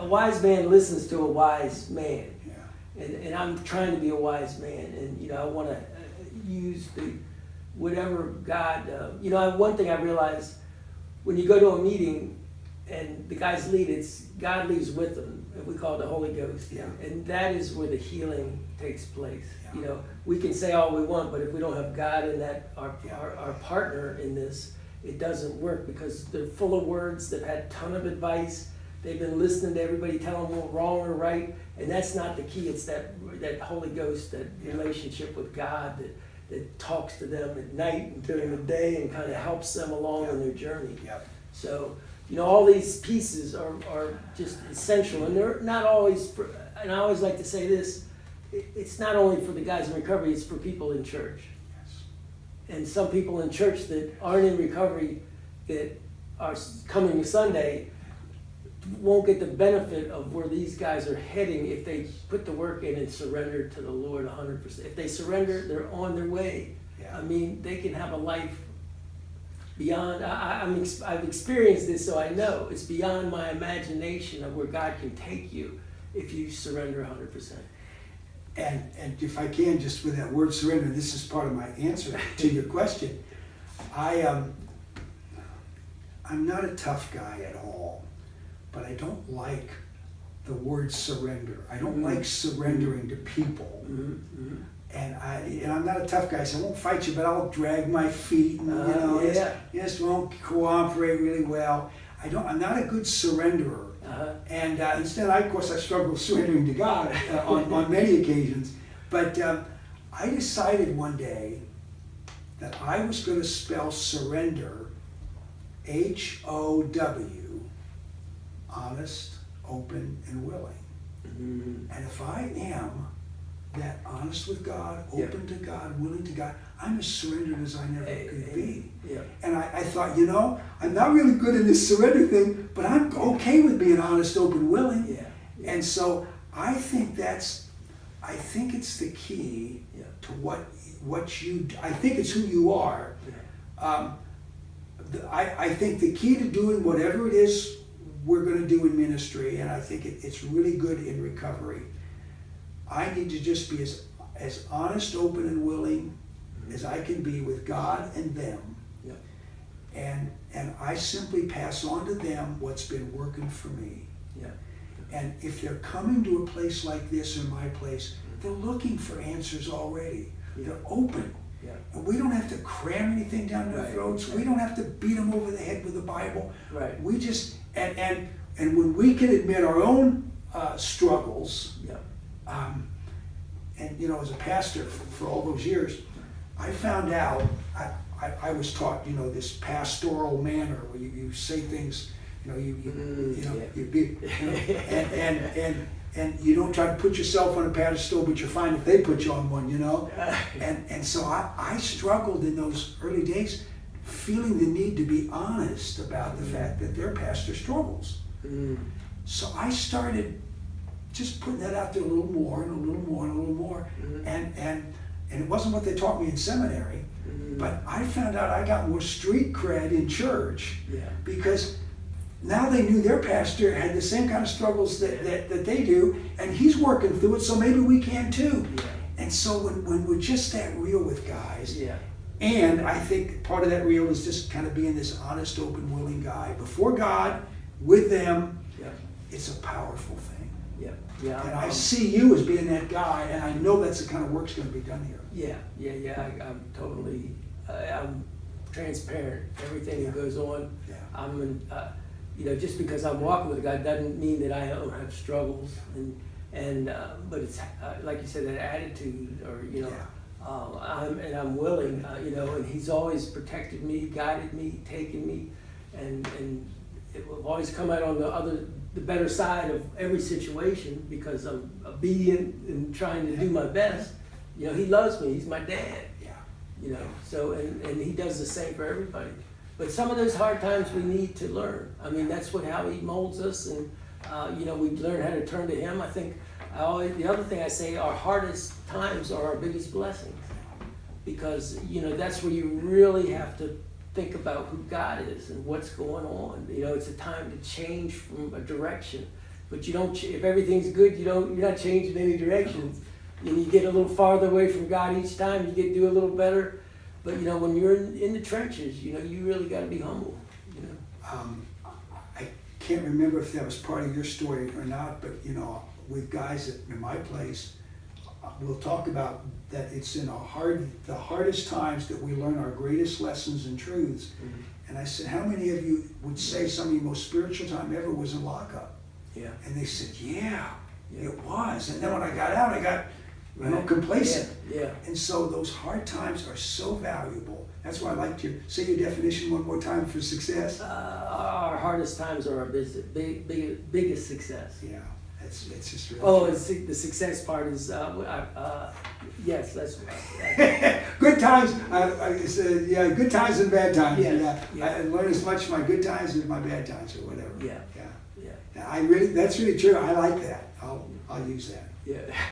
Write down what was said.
a wise man listens to a wise man. Yeah. And I'm trying to be a wise man, and I want to use whatever God. One thing I realized when you go to a meeting and the guys lead, it's God leads with them. We call it the Holy Ghost, Yeah. and that is where the healing takes place. Yeah. We can say all we want, but if we don't have God in that, our partner in this, it doesn't work because they're full of words. They've had a ton of advice. They've been listening to everybody tell them what's wrong or right, and that's not the key. It's that Holy Ghost, that relationship with God that talks to them at night and during the day and kind of helps them along on their journey. Yeah. So, all these pieces are just essential, and they're not always and I always like to say this, it's not only for the guys in recovery, it's for people in church. Yes. And some people in church that aren't in recovery, that are coming Sunday, won't get the benefit of where these guys are heading if they put the work in and surrender to the Lord 100%. If they surrender, they're on their way. Yeah. I mean, they can have a life beyond. I've experienced this, so I know it's beyond my imagination of where God can take you if you surrender 100%. And if I can, just with that word surrender, this is part of my answer to your question. I'm not a tough guy at all, but I don't like the word surrender. I don't like surrendering to people. Mm-hmm. And I'm not a tough guy, so I won't fight you, but I'll drag my feet and just won't cooperate really well. I'm not a good surrenderer. And instead, of course, I struggle with surrendering to God on many occasions. But I decided one day that I was going to spell surrender H-O-W, honest, open, and willing. Mm-hmm. And if I am that honest with God, open to God, willing to God, I'm as surrendered as I never could be. Yeah. And I thought, I'm not really good in this surrender thing, but I'm okay with being honest, open, willing. Yeah. And so I think it's the key to I think it's who you are. Yeah. I think the key to doing whatever it is we're going to do in ministry, and I think it's really good in recovery, I need to just be as honest, open, and willing as I can be with God and them. Yeah. And I simply pass on to them what's been working for me. Yeah. And if they're coming to a place like this or my place, they're looking for answers already. Yeah. They're open. Yeah. And we don't have to cram anything down their Right. throats. We don't have to beat them over the head with the Bible. Right. We just, and when we can admit our own struggles, Yeah. and as a pastor for all those years, I found out, I was taught, this pastoral manner where you say things, and you don't try to put yourself on a pedestal, but you're fine if they put you on one, And so I struggled in those early days, feeling the need to be honest about the fact that their pastor struggles. Mm. So I started just putting that out there a little more and a little more and a little more. Mm-hmm. And it wasn't what they taught me in seminary, Mm-hmm. but I found out I got more street cred in church because now they knew their pastor had the same kind of struggles that they do, and he's working through it, so maybe we can too. Yeah. And so when we're just that real with guys, Yeah. and I think part of that real is just kind of being this honest, open, willing guy before God, with them, Yeah. it's a powerful thing. Yeah. Yeah. And I see you as being that guy, and I know that's the kind of work's going to be done here. Yeah. I'm totally. I'm transparent. Everything that goes on. Yeah. I'm. Just because I'm walking with God doesn't mean that I don't have struggles, but it's like you said, that attitude, or I'm willing, and He's always protected me, guided me, taken me, and it will always come out on the better side of every situation because I'm obedient and trying to do my best. He loves me. He's my dad. Yeah. So and He does the same for everybody. But some of those hard times we need to learn. I mean, that's how He molds us, and we learn how to turn to Him. I think the other thing I say, our hardest times are our biggest blessings, because that's where you really have to think about who God is and what's going on. It's a time to change from a direction, but you don't. If everything's good, you're not changing any directions, and you get a little farther away from God each time. You do a little better, but when you're in the trenches, you really got to be humble. I can't remember if that was part of your story or not, but with guys in my place, we'll talk about that. It's in the hardest times that we learn our greatest lessons and truths. Mm-hmm. And I said, how many of you would say some of your most spiritual time ever was in lockup? Yeah. And they said, yeah, it was. And then when I got out, I got complacent. Yeah. And so those hard times are so valuable. That's why I like to say your definition one more time for success. Our hardest times are our biggest success. Yeah, it's just really. Oh, and the success part is yes, that's good times. Good times and bad times. Yes, yeah. I learn as much from my good times as my bad times, or whatever. Yeah. That's really true. I like that. I'll use that. Yeah.